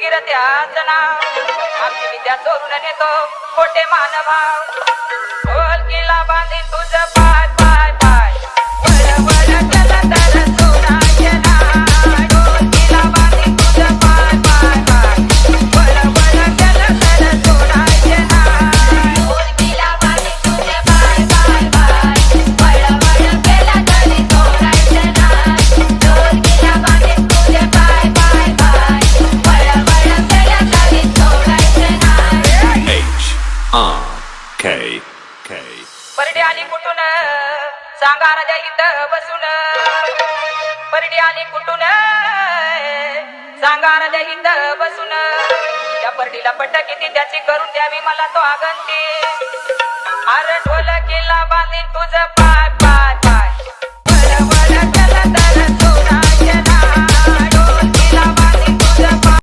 भगीरथ्याच नाव आमची विद्या चोरून नेतो खोटे मानभाव ढोलकीला बांधीन तुझं पाय पाय पाय वळ वळ केलं तर सोडायचे नाही ढोलकीला बांधीन तुझं पाय पाय पाय वळ वळ केलं तर सोडायचे नाही ढोलकीला बांधीन तुझे पाय पाय पाय वळ वळ केलं तरी सोडायचे नाही ढोलकीला बांधीन तुझे पाय पाय पाय वळ वळ केलं तरी सोडायचे नाही H-R-K-K. परडी आली कुठून सांगा राजा इथं बसून परडी आली कुठून सांगा राजा इथं बसून त्या परडीला पट्ट किती त्याची करून द्यावी मला तो आगंती अरे ढोलकीला बांधीन तुझं पाय पाय पाय वळ वळ केलं तर